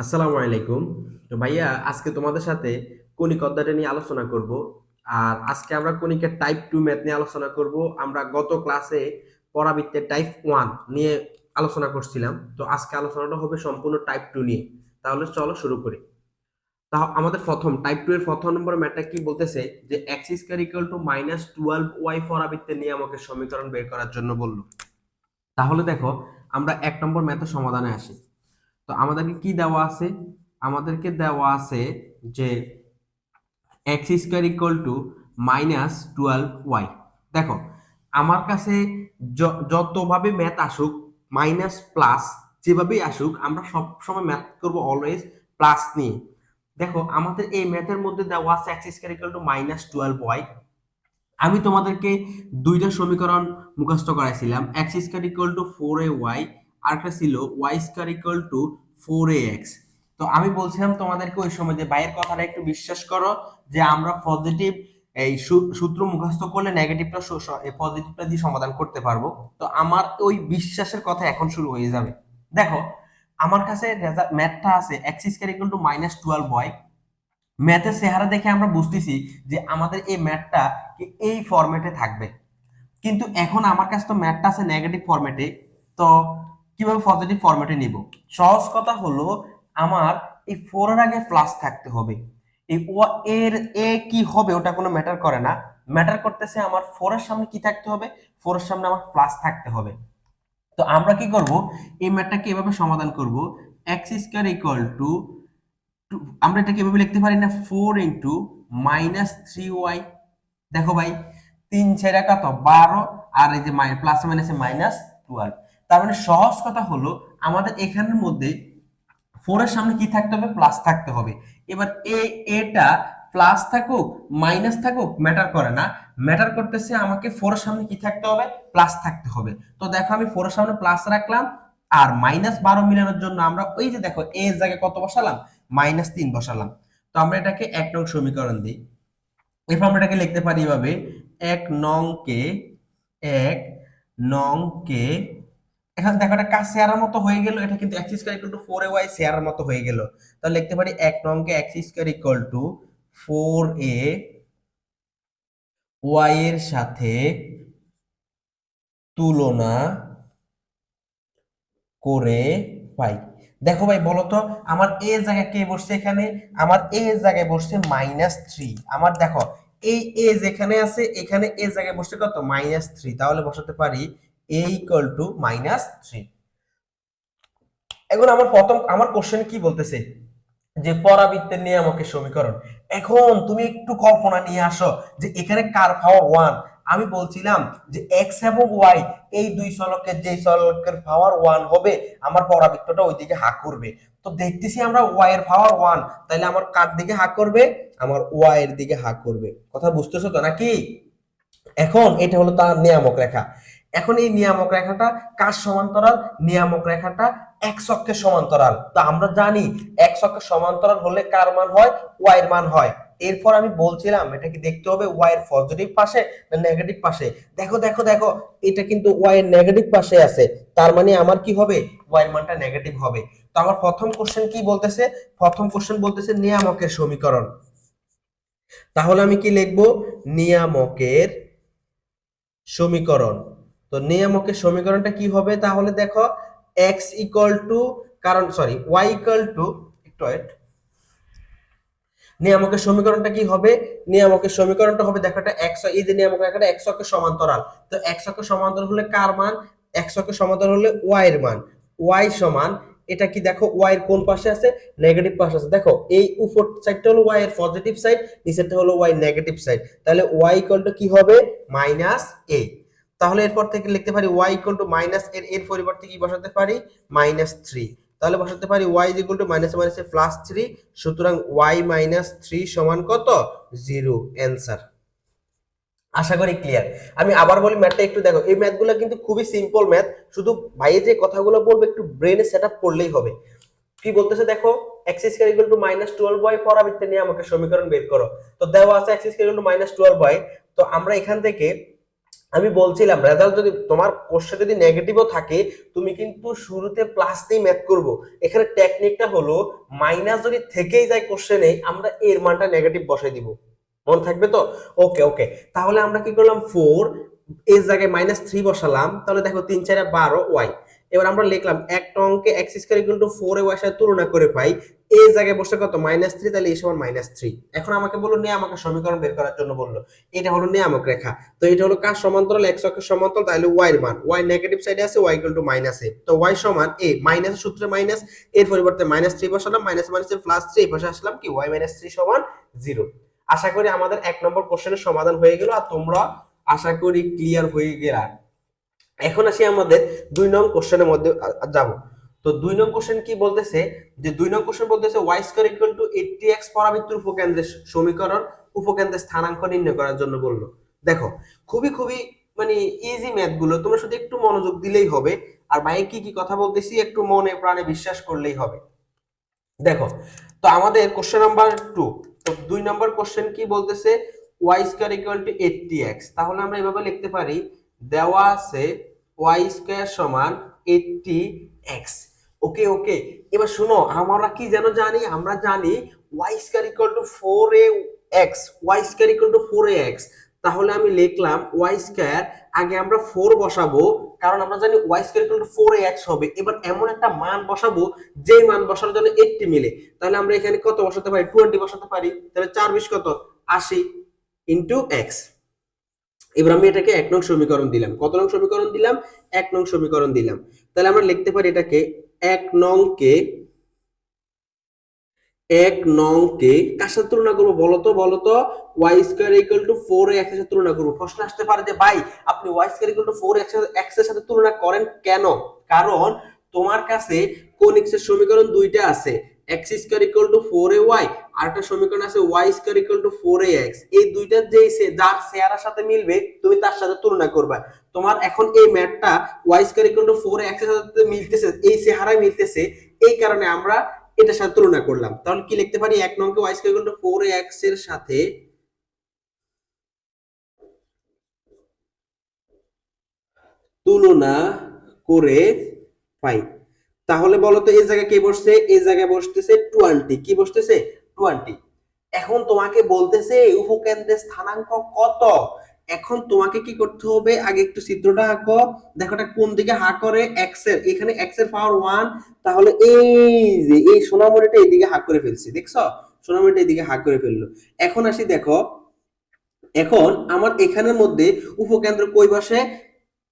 আসসালামু আলাইকুম। তো ভাইয়া আজকে তোমাদের সাথে কণিক অধ্যায়টা নিয়ে আলোচনা করব। আর আজকে আমরা কণিকের টাইপ 2 ম্যাথ নিয়ে আলোচনা করব। আমরা গত ক্লাসে পরাবৃত্তের টাইপ 1 নিয়ে আলোচনা করছিলাম। তো আজকে আলোচনাটা হবে সম্পূর্ণ টাইপ 2 নিয়ে। তাহলে চলো শুরু করি। আমাদের প্রথম টাইপ 2 এর প্রথম নম্বর ম্যাথটা কি বলতেছে যে x square equal two -12y পরাবৃত্তের নিয়ামকের সমীকরণ বের করার জন্য বললো। তাহলে দেখো আমরা এক নম্বর ম্যাথের সমাধানে আসি। তো আমাদেরকে কি দেওয়া আছে? আমাদেরকে দেওয়া আছে যে x square equal to -12y। দেখো আমার কাছে যতভাবে ম্যাথ আসুক, মাইনাস প্লাস যেভাবেই আসুক, আমরা সব সময় ম্যাথ করব অলওয়েজ প্লাস নিয়ে। দেখো আমাদের এই ম্যাথের মধ্যে দেওয়া আছে x square equal to -12y। আমি তোমাদেরকে দুইটা সমীকরণ মুখস্থ করাইছিলাম, x square equal to 4ay, আর একটা ছিল Y square equal two 4ax। তো আমি বলছিলাম তোমাদেরকে ওই সময় যে বাইরের কথাটা একটু বিশ্বাস করো, যে আমরা পজিটিভ এই সূত্র মুখস্থ করলে নেগেটিভটা পজিটিভটা দিয়ে সমাধান করতে পারবো। তো আমার ওই বিশ্বাসের কথা এখন শুরু হয়ে যাবে। দেখো আমার কাছে ম্যাথটা আছে x square equal two -12y। ম্যাথের চেহারা দেখে আমরা বুঝতেছি যে আমাদের এই ম্যাথটা এই ফরম্যাটে থাকবে, কিন্তু এখন আমার কাছে তো ম্যাথটা আছে নেগেটিভ ফরম্যাটে। তো কিভাবে পজিটিভ ফরম্যাটে নিব? সহজ কথা হলো, আমার এই 4 এর আগে প্লাস থাকতে হবে। এই এর এ কি হবে ওটা কোনো ম্যাটার করে না, ম্যাটার করতেছে আমার 4 এর সামনে কি থাকতে হবে, 4 এর সামনে আমার প্লাস থাকতে হবে। তো আমরা কি করব, এই ম্যাথটাকে এভাবে সমাধান করব, x স্কয়ার ইকুয়াল টু, আমরা এটাকে এভাবে লিখতে পারি না, 4 ইন্টু -3y। দেখো ভাই, 3 ছেড়া কত 12, আর এই যে প্লাস মাইনাসে -12। তার মানে সহজ কথা হলো আমাদের এখানের মধ্যে 4 এর সামনে কি থাকতে হবে, প্লাস থাকতে হবে। এবার এটা প্লাস থাকুক মাইনাস থাকুক ম্যাটার করে না, ম্যাটার করতেছে আমাকে 4 এর সামনে কি থাকতে হবে, প্লাস থাকতে হবে। তো দেখো আমি 4 এর সামনে প্লাস রাখলাম, আর -12 মিলানোর জন্য আমরা ওই যে দেখো এর জায়গায় কত বসালাম, -3 বসালাম। তো আমরা এটাকে 1 নং সমীকরণ দিই। এরপর আমরা এটাকে লিখতে পারি এভাবে, 1 নং কে 1 নং কে, এখন দেখো এটা কাজ শেয়ারের মতো হয়ে গেল, এটা কিন্তু x square equal to 4ay শেয়ারের মতো হয়ে গেল। তাহলে লিখতে পারি 1 নং কে x square equal two 4a y এর সাথে তুলনা করে পাই। দেখো ভাই বলো তো, আমার এ জায়গায় কে বসছে এখানে, আমার এ জায়গায় বসছে -3। আমার দেখো এই এ যেখানে আছে এখানে এ জায়গায় বসছে কত, -3। তাহলে বসাতে পারি a ইকুয়াল টু -3। এখন আমার কোশ্চেন কি বলতেছে, যে পরাবৃত্তের নিয়ামকের সমীকরণ। এখন তুমি একটু কল্পনা নিয়ে আসো যে এখানে কার পাওয়ার 1। আমি বলছিলাম যে এক্স এবং ওয়াই এই দুই চলকের, যে চলকের পাওয়ার 1 হবে আমার পরাবৃত্তটা ওইদিকে হাত করবে। তো দেখতেছি আমরা ওয়াই এর পাওয়ার 1, তাহলে আমার কার দিকে হাত করবে, আমার ওয়াই এর দিকে হাত করবে। কথা বুঝতেছো তো নাকি? এখন এটা হলো তার নিয়ামক রেখা। এখন এই নিয়ামক রেখাটা কার সমান্তরাল, নিয়ামক রেখাটা এক্স অক্ষের সমান্তরাল। তো আমরা জানি এক্স অক্ষের সমান্তরাল হলে কার মান হয়, ওয়াই এর মান হয়। এরপর আমি বলছিলাম এটা কি দেখতে হবে ওয়াই এর পজিটিভ পাশে না নেগেটিভ পাশে। দেখো দেখো দেখো, এটা কিন্তু ওয়াই এর নেগেটিভ পাশে আছে, তার মানে আমার কি হবে, ওয়াই এর মানটা নেগেটিভ হবে। তো আমার প্রথম কোশ্চেন কি বলতেছে, প্রথম কোশ্চেন বলতেছে নিয়ামকের সমীকরণ। তাহলে আমি কি লিখবো, নিয়ামকের সমীকরণ। তো নিয়ামকের সমীকরণটা কি হবে, তাহলে দেখো x ইকুয়াল টু, কারণ সরি y ইকুয়াল টু, একটু ওয়েট, নিয়ামকের সমীকরণটা কি হবে, নিয়ামকের সমীকরণটা হবে, দেখো এটা x, এই যে নিয়ামক রেখাটা x অক্ষের সমান্তরাল। তো x অক্ষের সমান্তরাল হলে কার মান, x অক্ষের সমান্তরাল হলে y এর মান। y সমান, এটা কি দেখো y এর কোন পাশে আছে, নেগেটিভ পাশে আছে। দেখো এই উপর সাইডটা হলো y এর পজিটিভ সাইড, নিচেরটা হলো y নেগেটিভ সাইড। তাহলে y ইকুয়াল টু কি হবে, -a। তাহলে এরপর থেকে লিখতে পারি y ইকুয়াল টু মাইনাস এর পরিবর্তে কি বসাতে পারি, -3। তাহলে বসাতে পারি y ইকুয়াল টু মাইনাস মাইনাসে +3, সুতরাং y -3 সমান কত, 0। অ্যানসার। আশা করি ক্লিয়ার। আমি আবার বলি ম্যাথটা একটু দেখো, এই ম্যাথগুলো কিন্তু খুবই সিম্পল ম্যাথ, শুধু ভাইয়ে যে কথাগুলো বলবে একটু ব্রেনে সেটআপ করলেই হবে। কি বলতেছে দেখো, x square equal two -12y পরাবৃত্তের নিয়ামকের সমীকরণ বের করো। তো দেওয়া আছে x square equal two -12y। তো আমরা এখান থেকে আমি বলছিলাম রেজাল্ট যদি তোমার কোশ্চেন যদি নেগেটিভও থাকে তুমি কিন্তু শুরুতে প্লাস দিয়ে ম্যাথ করবো। এখানে টেকনিকটা হলো মাইনাস যদি থেকেই যায় কোশ্চেনে আমরা এর মানটা নেগেটিভ বসাই দিব। মনে থাকবে তো? ওকে ওকে, তাহলে আমরা কি করলাম, 4 এর জায়গায় -3 বসালাম, তাহলে দেখো 3 4 12 ওয়াই। এবার আমরা লিখলাম একটা অঙ্কে x square equal to 4 a y সাথে তুলনা করে পাই এই জায়গায় বসে কত -3, তাহলে এই সমান -3। এখন আমাকে বললো নিয়ামকের সমীকরণ বের করার জন্য বললো, এটা হলো নিয়ামক রেখা। তো এটা হলো কার সমান্তরাল, x অক্ষের সমান্তরাল, তাহলে y এর মান, y নেগেটিভ সাইডে আছে, y ইকুয়াল টু -a। তো y সমান a, মাইনাস সূত্রে মাইনাস, এর পরিবর্তে -3 বসালাম, মাইনাস মাইনাসে +3, এই পাশে আসলাম কি y -3 সমান 0। আশা করি আমাদের 1 নম্বর কোশ্চেনের সমাধান হয়ে গেল আর তোমরা আশা করি ক্লিয়ার হয়ে গেলা। এখন আসি আমাদের 2 নং কোশ্চেনের মধ্যে যাব। তো 2 নং কোশ্চেন কি বলতেছে, যে 2 নং কোশ্চেন বলতেছে y square equal two 80x পরাবৃত্তের উপকেন্দ্রের সমীকরণ, উপকেন্দ্রের স্থানাঙ্ক নির্ণয় করার জন্য বললো। দেখো খুবই খুবই মানে ইজি ম্যাথ গুলো, তোমরা শুধু একটু মনোযোগ দিলেই হবে, আর ভাই কি কি কথা বলতেছি একটু মনে প্রাণে বিশ্বাস করলেই হবে। দেখো, তো আমাদের কোশ্চেন নাম্বার 2, তো 2 নম্বর কোশ্চেন কি বলতেছে, y square equal two 80x। তাহলে আমরা এভাবে লিখতে পারি, দেওয়া আছে y স্কয়ার সমান 80x। ওকে ওকে, এবার শুনো আমরা কি যেন জানি, আমরা জানি y square equal two 4ax, y square equal two 4ax। তাহলে আমি লিখলাম y স্কয়ার, আগে আমরা 4 বসাবো কারণ আমরা জানি y square equal two 4ax হবে। এবার এমন একটা মান বসাবো যে মান বসানোর জন্য 80 মিলে, তাহলে আমরা এখানে কত বসাতে পারি, 20 বসাতে পারি। তাহলে 4 20 কত, 80 ইনটু x। এবার আমি এটাকে 1 নং সমীকরণ দিলাম। কত নং সমীকরণ দিলাম, 1 নং সমীকরণ দিলাম। তাহলে আমরা লিখতে পারি এটাকে 1 নং কে, 1 নং কে কার সাথে তুলনা করবো বলতো y square equal two 4x এর সাথে তুলনা করবো। প্রশ্ন আসতে পারে যে ভাই আপনি y square equal two 4x এর সাথে তুলনা করেন কেন? কারণ তোমার কাছে কোনিক্স এর সমীকরণ দুইটা আছে, x square equal to 4ay, আর একটা সমীকরণ আছে y square equal two 4ax। এই দুইটার যেই যার চেহারার সাথে মিলবে তুমি তার সাথে তুলনা করবা। তোমার এখন এই ম্যাথটা y square equal two 4x এর সাথে মিলতেছে, এই চেহারায় মিলতেছে, এই কারণে আমরা এটার সাথে তুলনা করলাম। তাহলে কি লিখতে পারি, 1 নংকে y square equal two 4ax এর সাথে তুলনা করে পাই। তাহলে বলো তো এই জায়গায় কে বসছে, এই জায়গায় বসতেছে 20, কি বসতেছে 20। এখন তোমাকে বলতেছে উপকেন্দ্রের স্থানাঙ্ক কত। এখন তোমাকে কি করতে হবে, আগে একটু চিত্রটা আঁকো। দেখো এটা কোন দিকে হা করে, x এর, এখানে x এর পাওয়ার 1, তাহলে এই যে এই সোনামণিটা এইদিকে হা করে ফেলছে, দেখছো সোনামণিটা এইদিকে হা করে ফেললো। এখন আসি দেখো, এখন আমার এখানের মধ্যে উপকেন্দ্র কই বসে,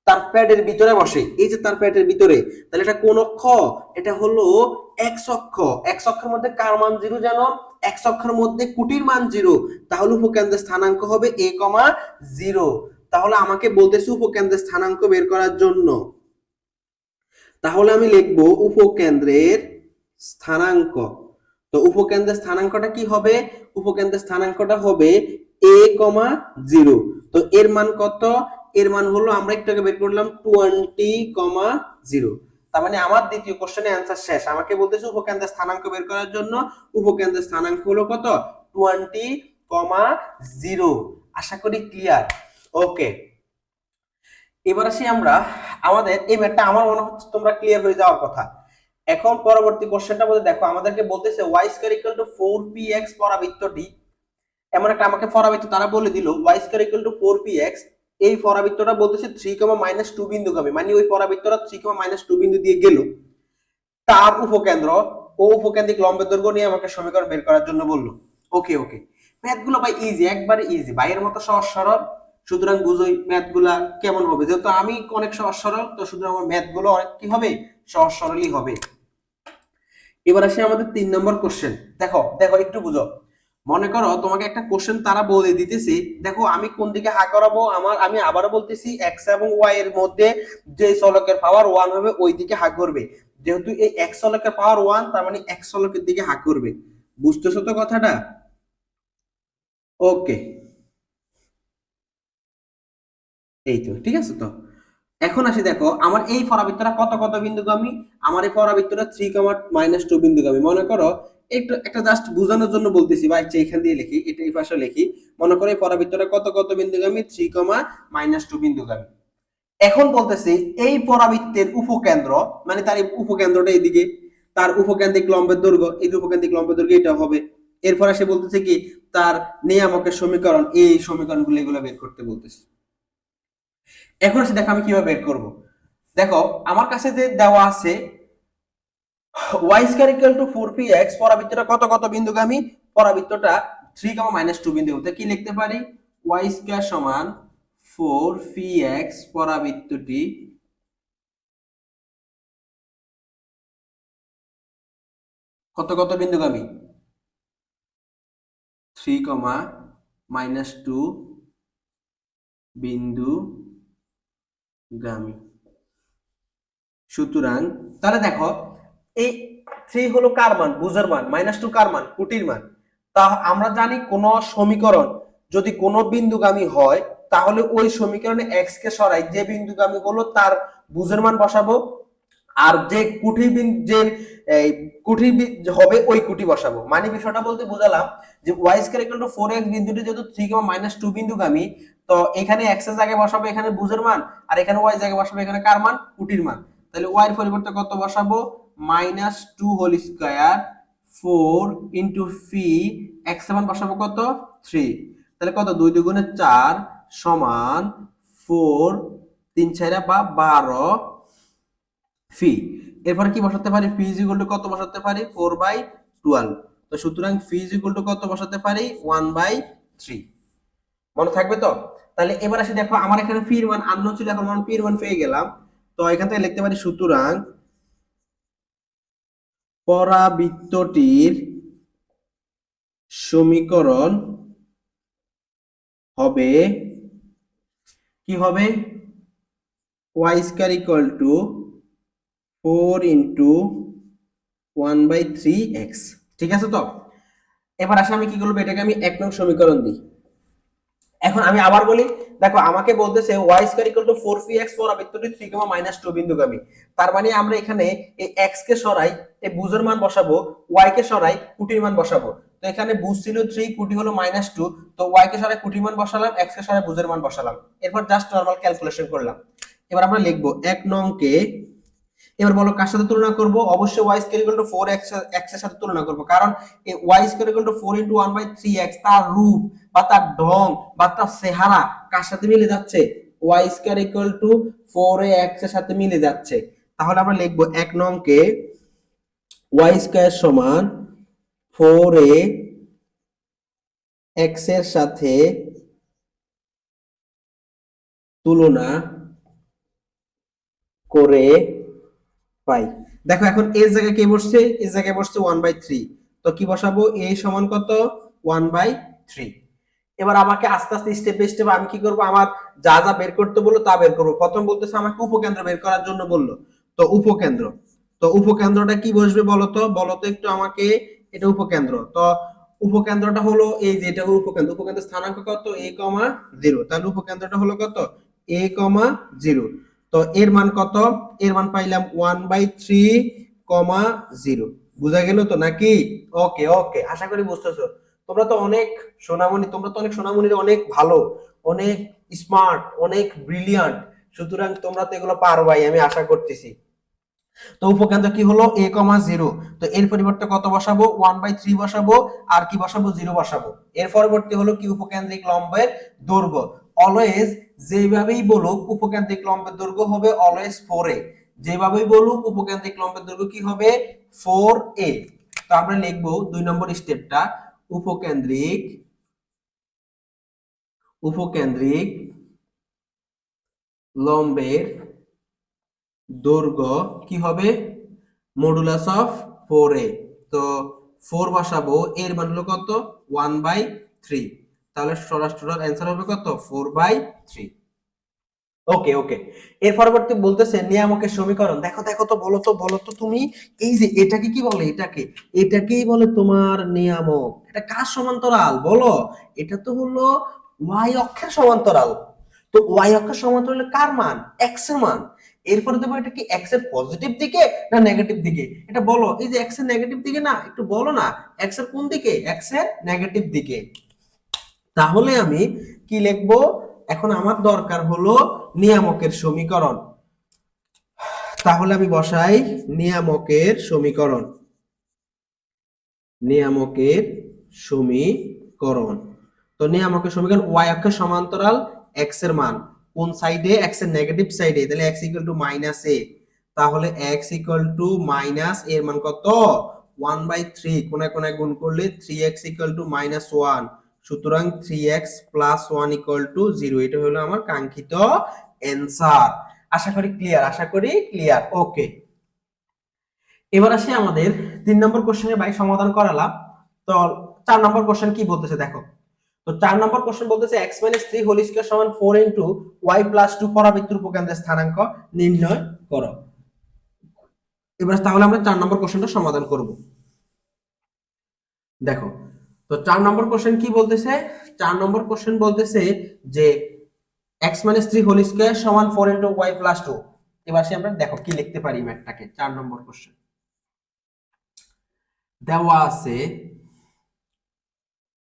তার প্যাডের ভিতরে বসে, এই যে তার প্যাডের ভিতরে। তাহলে এটা কোন অক্ষ, এটা হলো এক্স অক্ষ। এক্স অক্ষের মধ্যে কার মান 0 জানো, এক্স অক্ষের মধ্যে কুটির মান 0। তাহলে উপকেন্দ্রের স্থানাঙ্ক হবে a, 0। তাহলে আমাকে বলতেছে উপকেন্দ্রের স্থানাঙ্ক বের করার জন্য, তাহলে আমি লিখবো উপকেন্দ্রের স্থানাঙ্ক। তো উপকেন্দ্রের স্থানাঙ্কটা কি হবে, উপকেন্দ্রের স্থানাঙ্কটা হবে a, 0। তো এর মান কত, এর মান হলো আমরা একটু আগে বের করলাম 20, 0। তার মানে আমার দ্বিতীয় কোশ্চেনের অ্যান্সার শেষ। আমাকে বলতেছে উপকেন্দ্রের স্থানাঙ্ক বের করার জন্য উপকেন্দ্রের স্থানাঙ্ক হলো কত, 20, 0। আশা করি ক্লিয়ার। ওকে, এবার আসি আমরা আমাদের এই ম্যাথটা, আমার মনে হচ্ছে তোমরা ক্লিয়ার হয়ে যাওয়ার কথা। এখন পরবর্তী কোশ্চেনটা বলতে দেখো, আমাদেরকে বলতেছে y square equal two 4px পরাবৃত্তটি, এমন একটা আমাকে পরাবৃত্ত তারা বলে দিল y square equal two 4px। এই পরাবৃত্তটা বলতেছে 3, -2 বিন্দুগামী, মানে ওই পরাবৃত্তটা 3, -2 বিন্দু দিয়ে গেল। তার উপকেন্দ্র ও উপকেন্দ্রিক লম্বের দৈর্ঘ্য নিয়ে আমাকে সমীকরণ বের করার জন্য বললো। ওকে ওকে, ম্যাথ গুলো ভাই ইজি, একবারে ইজি, ভাইয়ের মতো সহজ সরল। সুতরাং বুঝোই ম্যাথ গুলা কেমন হবে, যেহেতু আমি অনেক সহজ সরল, তো সুতরাং আমার ম্যাথ গুলো অনেক কি হবে, সহজ সরলই হবে। এবার আসি আমাদের 3 নম্বর কোশ্চেন। দেখো দেখো একটু বুঝো, মনে করো তোমাকে একটা কোশ্চেন তারা বলে দিতেছে, দেখো আমি কোন দিকে হা করাবো, আমি আবারও বলতেছি এক্স এবং ওয়াই এর মধ্যে যে চলকের পাওয়ার 1 হবে ওই দিকে হা করবে। যেহেতু এই এক্স চলকের পাওয়ার 1, তার মানে এক্স চলকের দিকে হা করবে। বুঝতেছো তো কথাটা? ওকে, এই তো ঠিক আছে। তো এখন আসি দেখো আমার এই পরাবৃত্তটা কত কত বিন্দুগামী। আমার এই পরাবৃত্তটা 3, -2 বিন্দুগামী। মনে করো একটু একটা জাস্ট বোঝানোর জন্য বলতেছি বা ইচ্ছা এখান দিয়ে লিখি, এটা এই পাশে লিখি। মনে করো এই পরাবৃত্তটা কত কত বিন্দুগামী, 3, -2 বিন্দুগামী। এখন বলতেছি এই পরাবৃত্তের উপকেন্দ্র, মানে তার উপকেন্দ্রটা এইদিকে, তার উপকেন্দ্রিক লম্বের দৈর্ঘ্য, এই উপকেন্দ্রিক লম্বের দৈর্ঘ্য এটা হবে। এরপর সে বলতেছে কি তার নিয়ামকের সমীকরণ, এই সমীকরণগুলো এগুলো বের করতে বলতেছে। এখন সে দেখো আমি কিভাবে বের করব। দেখো আমার কাছে যে দেওয়া আছে y square equal two 4px, পরাবৃত্তটা কত কত বিন্দুগামী, পরাবৃত্তটা 3, -2 বিন্দুগামী। কি লিখতে পারি, y স্কয়ার সমান 4px, পরাবৃত্তটি কত কত বিন্দুগামী, 3, -2 বিন্দুগামী। সুতরাং তাহলে দেখো এই 3 হলো কার মান, বুঝের মান, -2 কার মান, কুটির মান। তা আমরা জানি কোন সমীকরণ যদি কোন বিন্দুগামী হয় তাহলে ওই সমীকরণে x কে সরাই, যে বিন্দুগামী হলো তার বুঝের মান বসাবো, আর যে কুঠি যে কুঠি হবে ওই কুটি বসাবো। মানে বিষয়টা বলতে বোঝালাম যে y square equal two 4x বিন্দুটি যেহেতু 3, -2 বিন্দুগামী, তো এখানে x এর জায়গায় বসাবো এখানে বুঝের মান, আর এখানে y জায়গায় বসাবো এখানে কার মান, কুটির মান। তাহলে y এর পরিবর্তে কত বসাবো, -2 হোল স্কয়ার 4 ইনটু ফি, x এর মান বসাবো কত, 3। তাহলে কত, 2 2 4 সমান 4, 3 4 বা 12 ফি। এরপর কি বসাতে পারি, ফি ইজ ইকুয়াল টু কত বসাতে পারি, 4/12। তো সুতরাং ফি ইজ ইকুয়াল টু কত বসাতে পারি, 1/3। মনে থাকবে তো? তাহলে এবার আসি দেখো আমার এখানে ফি এর মান আননোন ছিল, এখন মান ফি এর মান পেয়ে গেলাম। তো এখান থেকে লিখতে পারি সুতরাং পরাবৃত্তটির সমীকরণ হবে, কি হবে, y square equal to 4 into 1/3x। ঠিক আছে তো? এবার আসে আমি কি করবো, এটাকে আমি 1 নং সমীকরণ দিই। এখন আমি আবার বলি, দেখো আমাকে বলতেছে y square equal two 4px, পরাবৃত্তটি 3, -2 বিন্দুগামী। তার মানে আমরা এখানে এই x কে সরাই, এই বুঝের মান বসাবো, y কে সরাই, কুটির মান বসাবো। তো এখানে বুঝ ছিল 3, কুটি হলো -2, তো y কে সরাই কুটির মান বসালাম, x কে সরাই বুঝের মান বসালাম। এরপর জাস্ট নরমাল ক্যালকুলেশন করলাম। এবার আমরা লিখবো 1 নং কে, এবার বলো কার সাথে তুলনা করব, অবশ্যই y square equal two 4x x এর সাথে তুলনা করব, কারণ এই y square equal to 4 into 1/3x তার রূপ বা তার ঢং বা তার চেহারা কার সাথে মিলে যাচ্ছে, y square equal two 4x এর সাথে মিলে যাচ্ছে। তাহলে আমরা লিখব 1 নং কে y স্কয়ার সমান 4x এর সাথে তুলনা করে পাই। দেখো এখন এর জায়গায় কে বসছে, এর জায়গায় বসছে 1/3, তো কি বসাবো, a সমান কত, 1/3। এবার আমাকে আস্তে আস্তে স্টেপ বাই স্টেপ আমি কি করব, আমার যা যা বের করতে বললো তা বের করব। প্রথম বলতেছে আমাকে উপকেন্দ্র বের করার জন্য বললো, তো উপকেন্দ্র, তো উপকেন্দ্রটা কি বসবে বলতো, বলতো একটু আমাকে, এটা উপকেন্দ্র। তো উপকেন্দ্রটা হলো এই যে, এটা হলো উপকেন্দ্র, উপকেন্দ্রের স্থানাঙ্ক কত, a,0। তাহলে উপকেন্দ্রটা হলো কত, a,0। তো এর মান কত, এর মান পাইলাম 1/3,0। বুঝা গেল তো নাকি? ওকে ওকে, আশা করি বুঝতেছো। তোমরা তো অনেক সোনামণি, তোমরা তো অনেক সোনামণির অনেক ভালো, অনেক স্মার্ট, অনেক ব্রিলিয়ান্ট। সুতরাং তোমরা তো এগুলো পারবাই আমি আশা করতেছি। তো উপকেন্দ্র কি হলো, a,0। তো এর পরিবর্তে কত বসাবো, 1/3 বসাবো, আর কি বসাবো, 0 বসাবো। এর পরবর্তী হলো কি, উপকেন্দ্রিক লম্বের দৈর্ঘ্য। অলওয়েজ যেভাবেই বলুক উপকেন্দ্রিক লম্বের দৈর্ঘ্য হবে অলওয়েজ 4a। যেভাবেই বলুক উপকেন্দ্রিক লম্বের দৈর্ঘ্য কি হবে, 4a। তো আমরা লিখবো 2 নম্বর স্টেপটা, উপকেন্দ্রিক উপকেন্দ্রিক লম্বের দৈর্ঘ্য কি হবে, মডুলাস অফ 4a। তো 4 বসাবো, এর মান হলো কত, 1/3। তাহলে সরাসরি অ্যান্সার হবে কত, 4/3। ওকে ওকে। এর পরবর্তী বলতেছে নিয়ামকের সমীকরণ। দেখো দেখো তো, বলো তো তুমি, এই যে এটাকে কি বলে, এটাকেই বলে তোমার নিয়ামক। এটা কার সমান্তরাল বলো, এটা তো হলো y অক্ষের সমান্তরাল। তো ওয়াই অক্ষ সমান্তরালে কার মান? এক্স এর মান। এরপরে দেবো এটা কি এক্স এর পজিটিভ দিকে না নেগেটিভ দিকে, এটা বলো। এই যে এক্স এর নেগেটিভ দিকে না, একটু বলো না এক্স এর কোন দিকে? এক্স এর নেগেটিভ দিকে। তাহলে আমি কি লিখবো? এখন আমার দরকার হলো নিয়ামকের সমীকরণ। তাহলে আমি বসাই নিয়ামকের সমীকরণ। নিয়ামকের সমীকরণ। তো নিয়ামকের সমীকরণ ওয়াই অক্ষের সমান্তরাল এক্স এর মান কোন সাইডে? এক্স এর নেগেটিভ সাইডে। তাহলে এক্স ইকুয়াল টু মাইনাস এ। তাহলে এক্স ইকুয়াল টু মাইনাস এর মান কত? 1/3। কোনায় কোনায় গুণ করলে 3x ইকুয়াল টু -1। সুতরাং 3x প্লাস 1 ইকুয়াল টু 0। এটা হলো আমার কাঙ্ক্ষিত অ্যান্সার। আশা করি ক্লিয়ার, আশা করি ক্লিয়ার। ওকে, এবার আসি আমাদের 3 নম্বর কোশ্চেনের ভাই সমাধান করালাম। তো 4 নম্বর কোশ্চেন কি বলতেছে দেখো। তো 4 নম্বর কোশ্চেন বলতেছে x 3 হোল স্কয়ার সমান 4 ইনটু y প্লাস 2 পরাবৃত্তের উপকেন্দ্রের স্থানাঙ্ক নির্ণয় করো। এবার তাহলে আমরা 4 নম্বর কোশ্চেনটা সমাধান করব। দেখো, তো 4 নম্বর কোশ্চেন কি বলতেছে? 4 নম্বর কোশ্চেন বলতেছে যে x 3 হোল স্কয়ার সমান 4 ইনটু y প্লাস 2। এবার সে আমরা দেখো কি লিখতে পারি ম্যাথটাকে। 4 নম্বর কোশ্চেন দেওয়া আছে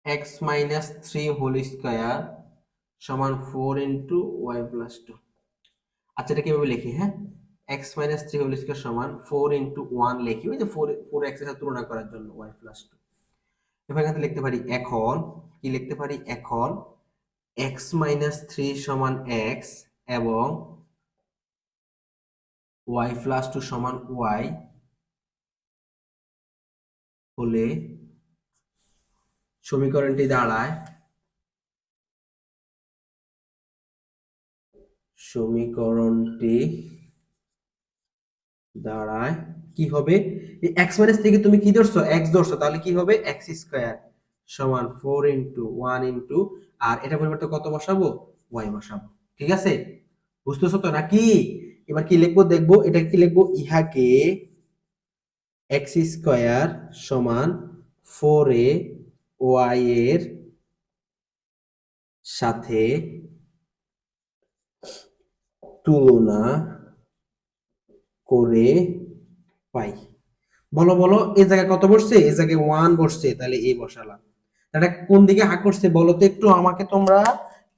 x 3 হোল স্কয়ার সমান 4 ইনটু y প্লাস 2। আচ্ছা, এটা কিভাবে লিখি? হ্যাঁ, x 3 হোল স্কয়ার সমান 4 ইনটু 1 লিখি, ওই যে 4x এর সাথে তুলনা করার জন্য y প্লাস 2। এবার এখানে লিখতে পারি, এখন কি লিখতে পারি? এখন x 3 সমান x এবং y প্লাস 2 সমান y হলে সমীকরণটি দাঁড়ায় কি হবে? এই x মাইনাস থেকে তুমি কি ধরছো? x ধরছো, তাহলে কি হবে? x স্কয়ার সমান 4 ইনটু 1 ইনটু, আর এটা পরিবর্তে কত বসাবো? y বসাবো। ঠিক আছে, বুঝতেছো তো নাকি? এবার কি লিখবো দেখবো, এটা কি লিখবো? ইহাকে x স্কয়ার সমান 4a y এর সাথে তুলনা করে পাই। বলো বলো, এই জায়গায় কত বসছে? এই জায়গায় 1 বসছে, তাহলে এই বসালাম। এটা কোন দিকে হাক করছে বলো তো একটু আমাকে তোমরা?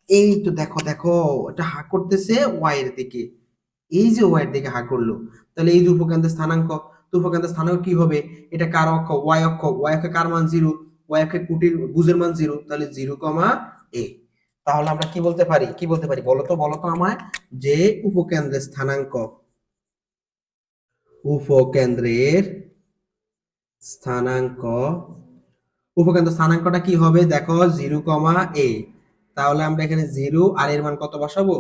এই তো দেখো দেখো, এটা হাক করতেছে y এর দিকে। এই যে y এর দিকে হাক করলো, তাহলে এই যে উপকেন্দ্রের স্থানাঙ্ক, তো উপকেন্দ্রের স্থানাঙ্ক কি হবে? এটা কার অক্ষ? y অক্ষ। y অক্ষে কার মান? 0। y অক্ষে কুটির ভুজের মান 0, তাহলে 0, a। তাহলে আমরা কি বলতে পারি? কি বলতে পারি বলো তো আমায়? যে উপকেন্দ্রের স্থানাঙ্ক, উপকেন্দ্রের স্থানাঙ্ক, উপকেন্দ্র স্থানাঙ্কটা কি হবে দেখো? 0, a। তাহলে আমরা এখানে 0 আর এর মান কত বসাবো?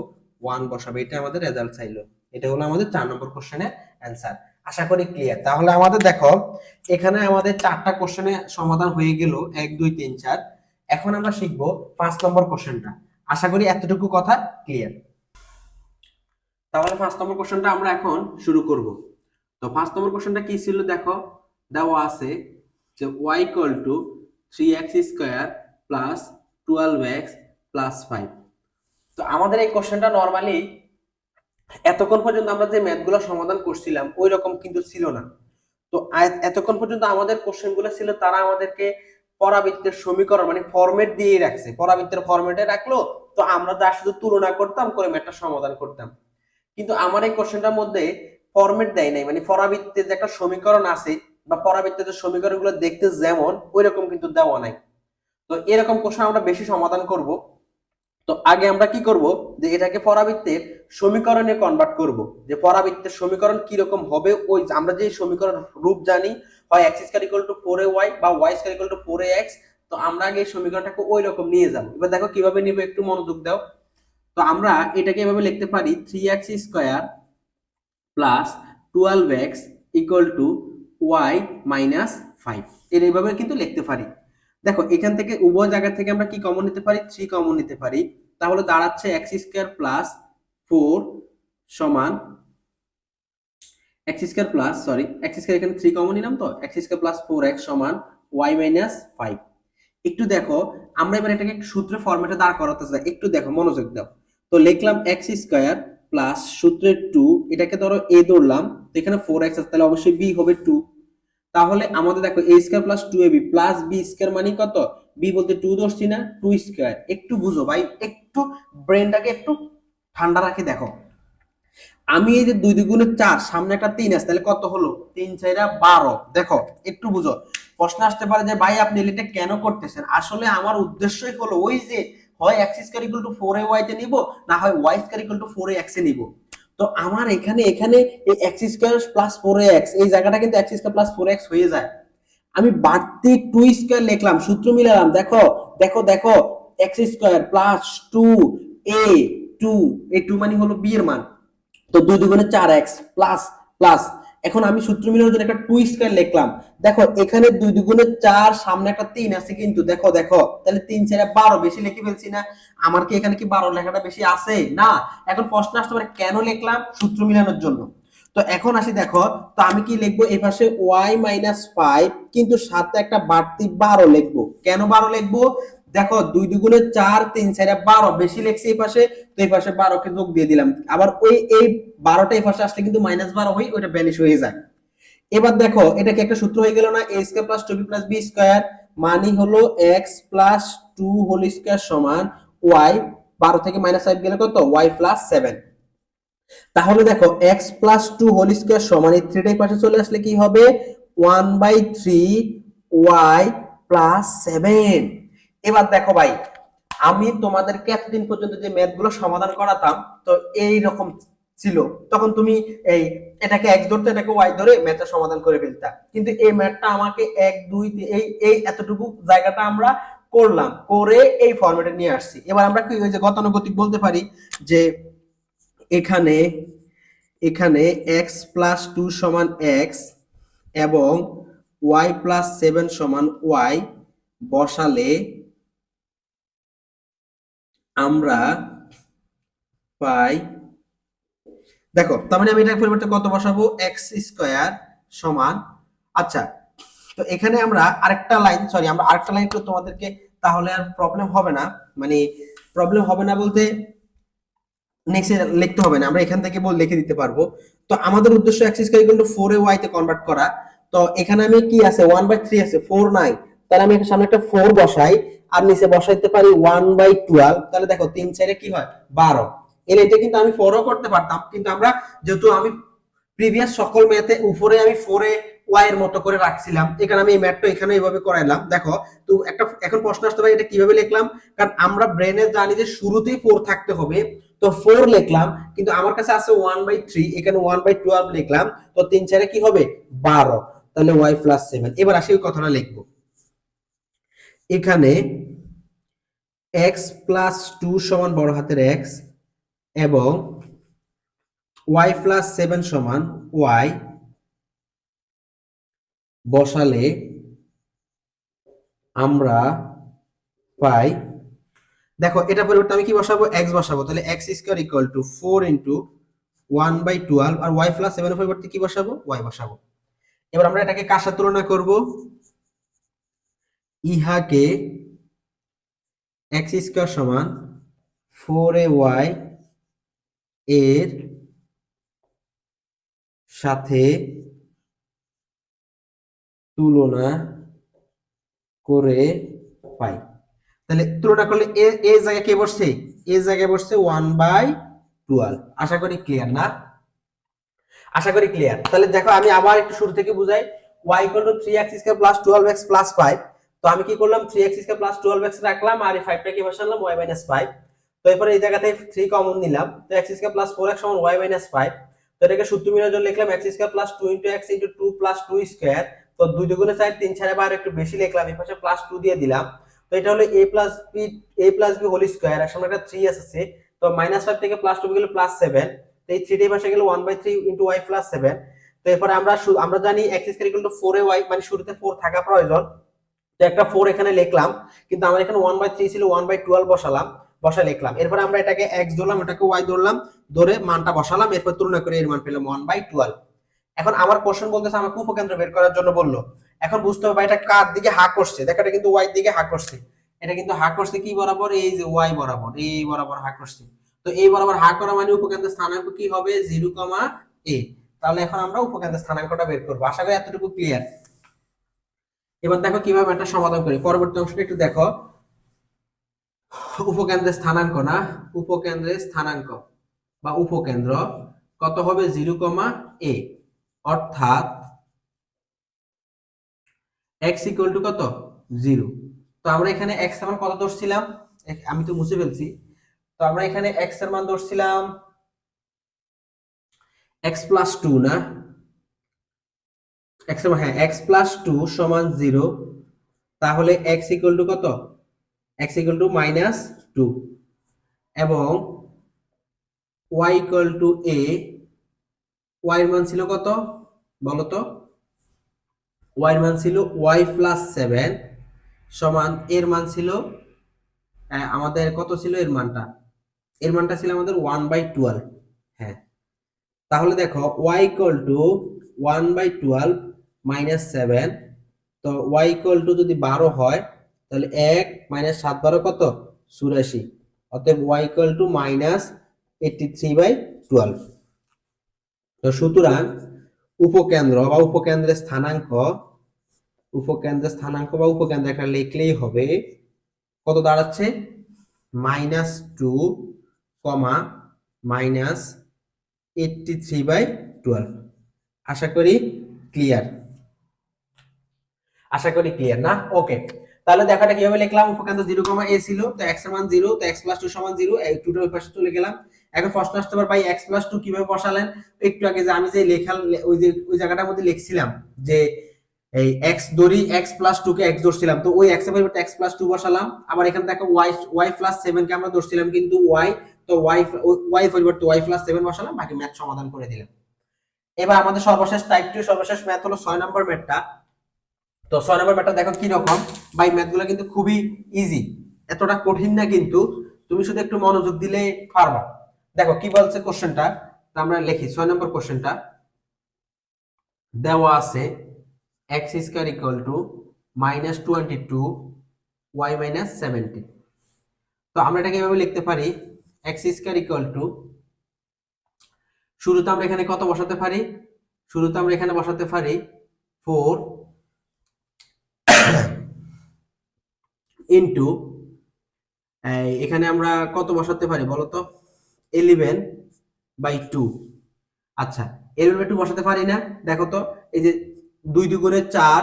1 বসাবো। এটা আমাদের রেজাল্ট চাইলো। এটা হলো আমাদের 4 নম্বর কোশ্চেনের অ্যান্সার। আশা করি ক্লিয়ার। তাহলে আমাদের দেখো এখানে আমাদের 4টা কোশ্চেনের সমাধান হয়ে গেল, 1 2 3 4। এখন আমরা শিখবো 5 নম্বর কোশ্চেনটা। আশা করি এতটুকু কথা ক্লিয়ার। তাহলে 5 নম্বর কোশ্চেনটা আমরা এখন শুরু করব। তো 5 নম্বর কোশ্চেনটা কি ছিল দেখো, দেওয়া আছে যে y equal to 3x square plus 12x plus 5। তো আমাদের এই কোশ্চেনটা নরমালি এতক্ষণ পর্যন্ত আমরা যে ম্যাথগুলো সমাধান করছিলাম ওই রকম কিন্তু ছিল না। তো এতক্ষণ পর্যন্ত আমাদের কোশ্চেনগুলো ছিল তারা আমাদেরকে পরাবৃত্তের সমীকরণ মানে ফরম্যাট দিয়ে রাখছে, পরাবৃত্তের ফরম্যাটে রাখলো। তো আমরা যা শুধু তুলনা করতাম, করে ম্যাথটা সমাধান করতাম। কিন্তু আমার এই কোশ্চেনটার মধ্যে ফরম্যাট দেয় নাই, মানে পরাবৃত্তের যে একটা সমীকরণ আছে বা পরাবৃত্তের যে সমীকরণগুলো দেখতে যেমন ওই রকম কিন্তু দেওয়া নাই। তো এরকম কোশ্চেন আমরা বেশি সমাধান করব। তো আগে আমরা কি করব, যে এটাকে পরাবৃত্তের সমীকরণে কনভার্ট করব, যে পরাবৃত্তের সমীকরণ কি রকম হবে। ওই আমরা যে সমীকরণ রূপ জানি, হয় x square equal to 4ay বা y square equal two 4ax। তো আমরা আগে এই সমীকরণটাকে ওই রকম নিয়ে যাব। এবার দেখো কিভাবে নিব, একটু মনোযোগ দাও। তো আমরা এটাকে এভাবে লিখতে পারি 3x square plus 12x equal to y minus 5। এইভাবে কিন্তু লিখতে পারি। দেখো এখান থেকে উভয় জায়গা থেকে আমরা কি কমন নিতে পারি? 3 কমন নিতে পারি। তাহলে দাঁড়াচ্ছে x স্কয়ার প্লাস 4 সমান x square plus x square, এখানে 3 কমন নিলাম, তো x স্কয়ার প্লাস 4x সমান y মাইনাস 5। একটু দেখো, আমরা এবার এটাকে সূত্রের ফরম্যাটে দাঁড় করাতে চাই। একটু দেখো, মনোযোগ দাও। তো লিখলাম এক্স স্কয়ার প্লাস সূত্রের 2, এটাকে ধরো a ধরলাম, তো এখানে 4x আছে, তাহলে অবশ্যই b হবে 2। তাহলে আমাদের দেখো a square plus 2ab plus b square মানে কত, b বলতে 2 ধরছি না, 2 স্কয়ার। একটু বুঝো ভাই, একটু ব্রেনটাকে একটু ঠান্ডা রাখে দেখো। আমি এই যে 2 2 4, সামনে একটা 3 আছে, তাহলে কত হলো, 3 4 12। দেখো একটু বুঝো, প্রশ্ন আসতে পারে যে ভাই আপনি এটা কেন করতেছেন। আসলে আমার উদ্দেশ্যই হলো ওই যে হয় x square equal to 4ay তে নিব, না হয় y square equal two 4ax এ নিব। তো আমার এখানে এখানে এই x স্কয়ার প্লাস 4ax এই জায়গাটা কিন্তু x স্কয়ার প্লাস 4ax হয়ে যায়। আমি বাড়তি 2 স্কয়ার লিখলাম, সূত্র মিলালাম, দেখো দেখো দেখো x স্কয়ার প্লাস 2a 2, এই 2 মানে হলো b এর মান, তো 2 2 4x প্লাস প্লাস। এখন আমি সূত্র মিলানোর জন্য একটা 2 স্কয়ার লিখলাম, দেখো এখানে 2 2 4, সামনে একটা 3 আছে কিন্তু, দেখো দেখো তাহলে 3 4 12, বেশি লিখে ফেলছি না। আমার কি এখানে কি 12 লেখাটা বেশি আছে না? এখন প্রশ্ন আসতে পারে কেন লিখলাম, সূত্র মিলানোর জন্য। তো এখন আসি দেখো, তো আমি কি লিখবো, এই পাশে y 5 কিন্তু সাথে একটা বাড়তি 12 লিখবো। কেন 12 লিখবো, দেখো 2 2 4, 3 4 12, বেশি লিখছি এই পাশে, তো এই পাশে 12 কে যোগ দিয়ে দিলাম। আবার ওই এই 12টা এই পাশে আসলে কিন্তু -12 হই, ওটা ভ্যানিশ হয়ে যায়। এবার দেখো এটা কি একটা সূত্র হয়ে গেল না, a square plus 2b plus b square মানে হলো x প্লাস 2 হোল স্কয়ার সমান y, 12 থেকে -5 গেলে কত, y প্লাস 7। তাহলে দেখো x প্লাস 2 হোল স্কয়ার সমান এই 3 টাই পাশে চলে আসলে কি হবে, 1/3 y প্লাস 7। এবার দেখো ভাই, আমি তোমাদেরকে এতদিন পর্যন্ত যে ম্যাথ গুলো সমাধান করাতাম, তো এই রকম ছিল, তখন তুমি এই এটাকে x ধরতে, এটাকে y ধরে ম্যাথটা সমাধান করে ফেলতা। কিন্তু এই ম্যাথটা আমাকে 1 2 এই এই এতটুকু জায়গাটা আমরা করলাম, করে এই ফরম্যাটে নিয়ে আসছি। এবার আমরা কি ওই যে গতানুগতিক বলতে পারি যে এখানে এখানে x প্লাস 2 সমান x এবং y প্লাস 7 সমান y বসালে আমরা পাই, দেখো তার মানে আমি এটার পরিবর্তে কত বসাবো, x স্কয়ার সমান, আচ্ছা তো এখানে আমরা আরেকটা লাইন, সরি আমরা আরেকটা লাইন তো তোমাদেরকে, তাহলে আর প্রবলেম হবে না, মানে প্রবলেম হবে না বলতে নেক্সট লিখতে হবে না, আমরা এখান থেকে বল লিখে দিতে পারবো। তো আমাদের উদ্দেশ্য x square equal to 4ay তে কনভার্ট করা। তো এখানে আমি কি আছে 1/3 আছে, 4 নাই, তাহলে আমি এখানে সামনে একটা 4 বসাই, আর নিচে বসাইতে পারি 1/12। তাহলে দেখো 3 4 কি হয় 12। এর এটা কিন্তু আমি 4ও করতে পারতাম, কিন্তু আমরা যেহেতু আমি প্রিভিয়াস সকল ম্যাথে উপরে আমি 4 এ y এর মতো করে রাখছিলাম, এখানে আমি এই ম্যাথটা এখানে এইভাবে করাইলাম। দেখো তো একটা এখন প্রশ্ন আসতে পারে এটা কিভাবে লিখলাম, কারণ আমরা ব্রেনে জানি যে শুরুতেই 4 থাকতে হবে, তো 4 লিখলাম, কিন্তু আমার কাছে আছে 1/3, এখানে 1/12 লিখলাম, তো 3 4 কি হবে 12, তাহলে y প্লাস 7। এবার আসি ওই কথাটা লিখবো, এখানে x প্লাস 2 সমান বড় হাতের x এবং y প্লাস 7 সমান y বসালে আমরা পাই, দেখো এটা পরিবর্তে আমি কি বসাবো, x বসাবো, তাহলে x square equal to 4 into 1/12, আর y প্লাস 7 এর পরিবর্তে কি বসাবো, y বসাবো। এবার আমরা এটাকে কার সাথে তুলনা করব, ইহাকে x স্কয়ার সমান 4ay এর সাথে তুলনা করে পাই। তাহলে তুলনা করলে এ জায়গায় কে বসছে, এ জায়গায় বসছে 1/12। আশা করি ক্লিয়ার না, আশা করি ক্লিয়ার। তাহলে দেখো আমি আবার একটু শুরু থেকে বুঝাই, y equal to 3x square plus 12x plus 5। তো আমি কি করলাম, 3x স্কয়ার প্লাস 12x রাখলাম, আর এই 5টা কি বসালাম y মাইনাস 5। তো এরপরে এই জায়গাতে 3 কমন নিলাম, তো x স্কয়ার প্লাস 4x সমান y মাইনাস 5। তো এটাকে সূত্র মিলানোর জন্য লিখলাম x square plus 2 into x into 2 plus 2 square. তো 2 দুগুণে 4, 3 4 12 একটু বেশি লিখলাম, এই পাশে প্লাস 2 দিয়ে দিলাম। তো এটা হলো a plus b whole square, আর সামনে একটা 3 আছে, তো -5 থেকে +2 গেলে +7, তো এই 3 টাই পাশে গেলে 1/3 ইনটু y প্লাস 7। তো এরপরে আমরা জানি x square equal to 4ay, মানে শুরুতে 4 থাকা প্রয়োজন, তো একটা 4 এখানে লিখলাম, কিন্তু আমার এখানে 1/3 ছিল, 1/12 বসালাম, বসা লিখলাম। এরপর আমরা এটাকে x ধরলাম, এটাকে y ধরলাম, ধরে মানটা বসালাম, এরপর তুলনা করে এর মান পেলাম 1/12। এখন আমার কোশ্চেন বলতেছে আমাকে উপকেন্দ্র বের করার জন্য বললো। এখন বুঝতে হবে এটা কার দিকে হা করছে, দেখো এটা কিন্তু y দিকে হা করছে, এটা কিন্তু হা করছে কি বরাবর, এই যে y বরাবর, এই বরাবর হা করছে। তো এই বরাবর হা করা মানে উপকেন্দ্রের স্থানাঙ্ক কি হবে 0, a। তাহলে এখন আমরা উপকেন্দ্রের স্থানাঙ্কটা বের করব। আশা করি এতটুকু ক্লিয়ার। এবার দেখো কিভাবে এটা সমাধান করি। পরবর্তী অংশটা একটু দেখো। উপকেন্দ্রের স্থানাঙ্ক না, উপকেন্দ্রের স্থানাঙ্ক বা উপকেন্দ্র কত হবে 0, a, অর্থাৎ x ইকুয়াল টু কত 0। তো আমরা এখানে x এর মান কত ধরছিলাম, আমি তো মুছে ফেলছি। তো আমরা এখানে x এর মান ধরছিলাম x প্লাস 2 না, x এর মান হ্যাঁ x প্লাস 2 সমান 0। তাহলে x ইকুয়াল টু কত, x ইকুয়াল টু মাইনাস 2 এবং y equal to a, y এর মান ছিল কত বলো তো, y এর মান ছিল y প্লাস 7 সমান এর মান ছিল আমাদের কত ছিল এর মানটা ছিল আমাদের 1/12। হ্যাঁ, তাহলে দেখো y ইকুয়াল টু 1/12 মাইনাস 7। তো y ইকুয়াল টু যদি 12 হয় তাহলে 1 মাইনাস 7 12 কত 84। অতএব y ইকুয়াল টু মাইনাস 83/12। তো সুতরাং উপকেন্দ্র বা উপকেন্দ্রের স্থানাঙ্ক, বা উপকেন্দ্র একটা লিখলেই হবে কত দাঁড়াচ্ছে -2, মাইনাস 83/12। আশা করি ক্লিয়ার, না? ওকে, তাহলে দেখাটা কিভাবে লিখলাম। উপকেন্দ্র 0, a ছিল, তো x এর মান 0, তো x প্লাস 2 সমান 0, এই 2টা ওই পাশে চলে গেলাম। এখন প্রশ্ন আসতে পারে ভাই x প্লাস 2 কিভাবে বসালেন। একটু আগে যে আমি যে ওই জায়গাটার মধ্যে লিখছিলাম যে এই x ধরি, x প্লাস 2 কে x ধরছিলাম, তো ওই x এর পরিবর্তে x প্লাস 2 বসালাম। আবার এখানে দেখো y প্লাস 7 কে আমরা ধরছিলাম কিন্তু y, তো y পরিবর্তে y প্লাস 7 বসালাম, বাকি ম্যাথ সমাধান করে দিলাম। এবার আমাদের সর্বশেষ টাইপ 2 সর্বশেষ ম্যাথ হলো 6 নম্বর ম্যাথটা। তো 6 নম্বর ম্যাথটা দেখো কি রকম ভাই, ম্যাথগুলো কিন্তু খুবই ইজি, এতটা কঠিন না, কিন্তু তুমি শুধু একটু মনোযোগ দিলে পারবা। দেখো কি বলছে কোশ্চেনটা, আমরা লিখি 6 নম্বর কোশ্চেনটা। দেওয়া আছে x square equal two -22 y - 17। তো আমরা এটা কিভাবে লিখতে পারি, x স্কয়ার ইকুয়াল টু, শুরুতে আমরা এখানে কত বসাতে পারি, 4 ইনটু এখানে আমরা কত বসাতে পারি বলতো 11/2। আচ্ছা 11/2 বসাতে পারি না, দেখো তো এই যে 2 দুগুণে 4,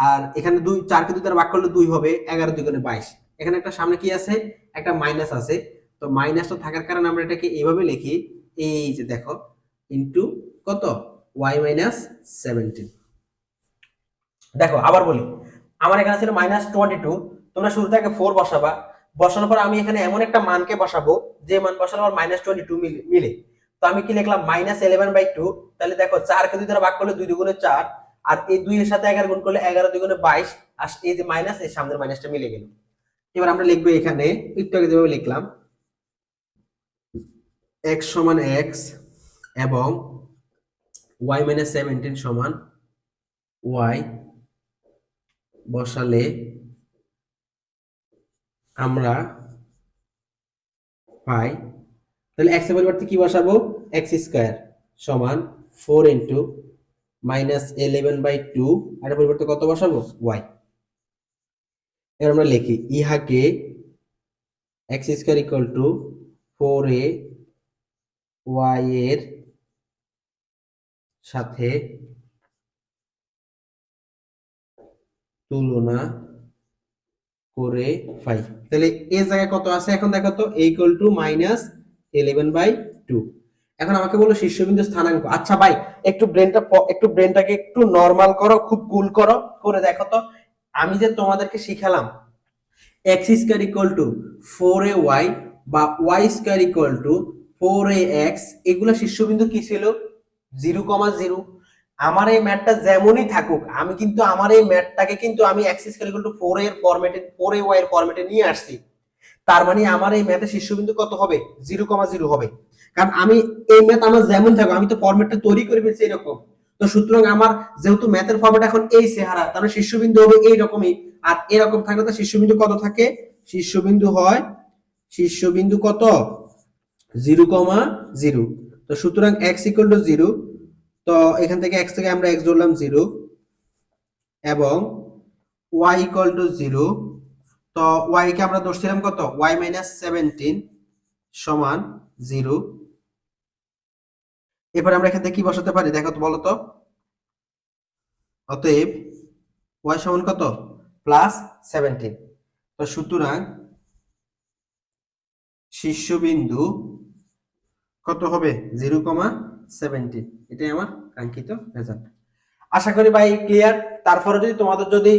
আর এখানে 4 কে 2 দ্বারা ভাগ করলে 2 হবে, 11 দুগুণে 22। এখানে একটা সামনে কি আছে, একটা মাইনাস আছে, তো মাইনাসটা থাকার কারণে আমরা এটাকে এইভাবে লিখি, এই যে দেখো ইনটু কত y - 17। দেখো আবার বলি, আমার এখানে ছিল -22, তোমরা শুরু থেকে 4 বসাবা, বসানোর পর আমি এখানে এমন একটা মানকে বসাবো যে মান বসালে আমার -22 মিলে। তো আমি কি লিখলাম -11/2। তাহলে দেখো 4 কে 2 দ্বারা ভাগ করলে 2 দুগুণে 4, আর এই 2 এর সাথে 11 গুণ করলে 11 দুগুণে 22, আর এই যে মাইনাস, এই সামনের মাইনাসটা মিলে গেল। এবার আমরা লিখবো এখানে একটু আগে যেভাবে লিখলাম x সমান x এবং y - 17 সমান y বসালে আমরা পাই, তাহলে x এর পরিবর্তে কি বসাবো, x স্কয়ার সমান 4 ইনটু -11/2, আর এর পরিবর্তে কত বসাবো y। এবার আমরা লিখি ইহাকে x square equal two 4a y এর সাথে তুলনা করে পাই। তাহলে এই জায়গায় কত আছে এখন দেখো তো, a ইকুয়াল টু -11/2। এখন আমাকে বলো শীর্ষবিন্দু স্থানাঙ্ক। আচ্ছা ভাই একটু ব্রেনটাকে একটু নরমাল করো, খুব কুল করো, করে দেখো তো আমি যে তোমাদেরকে শিখালাম x square equal to 4ay বা y square equal two 4ax, এগুলা শীর্ষবিন্দু কি ছিল 0,0। আমার এই ম্যাথটা যেমনই থাকুক, আমি কিন্তু আমার এই ম্যাথটাকে কিন্তু আমি x square equal two 4a এর ফরম্যাটে 4ay এর ফরম্যাটে নিয়ে আসছি। তার মানে আমার এই ম্যাথের শীর্ষবিন্দু কত হবে 0,0 হবে, কারণ আমি এই ম্যাথ আমার যেমন থাকুক আমি তো ফরম্যাটটা তৈরি করে ফেলছি এরকম। তো সুতরাং আমার যেহেতু ম্যাথের ফরম্যাট এখন এই চেহারা, তার মানে শীর্ষবিন্দু হবে এই রকমই। আর এরকম থাকলে তো শীর্ষবিন্দু কত থাকে, শীর্ষবিন্দু কত 0,0। তো সুতরাং x ইকুয়াল টু 0। তো এখান থেকে x থেকে আমরা x ধরলাম 0 এবং y ইকুয়াল টু 0। তো y কে আমরা ধরছিলাম কত, y মাইনাস 17 সমান 0। এরপর আমরা এখান থেকে কি বসাতে পারি দেখো তো, বলো তো। অতএব y সমান কত, প্লাস 17। তো সুতরাং শীর্ষবিন্দু কত হবে, 0,17। এটাই আমার কাঙ্ক্ষিত রেজাল্ট। আশা করি ভাই ক্লিয়ার। তারপরে যদি তোমাদের যদি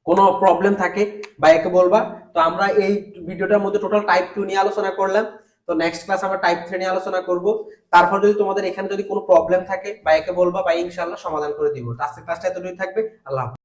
কোনো প্রবলেম থাকে ভাইয়াকে বলবা। তো আমরা এই ভিডিওটার মধ্যে টোটাল টাইপ 2 নিয়ে আলোচনা করলাম। তো নেক্সট ক্লাস আমরা টাইপ 3 নিয়ে আলোচনা করব। তারপর যদি তোমাদের এখানে যদি কোনো প্রবলেম থাকে ভাইয়াকে বলবা, ভাই ইনশাআল্লাহ সমাধান করে দিব। তো আজকের ক্লাসটা এতটুকুই থাকবে। আল্লাহ হাফেজ।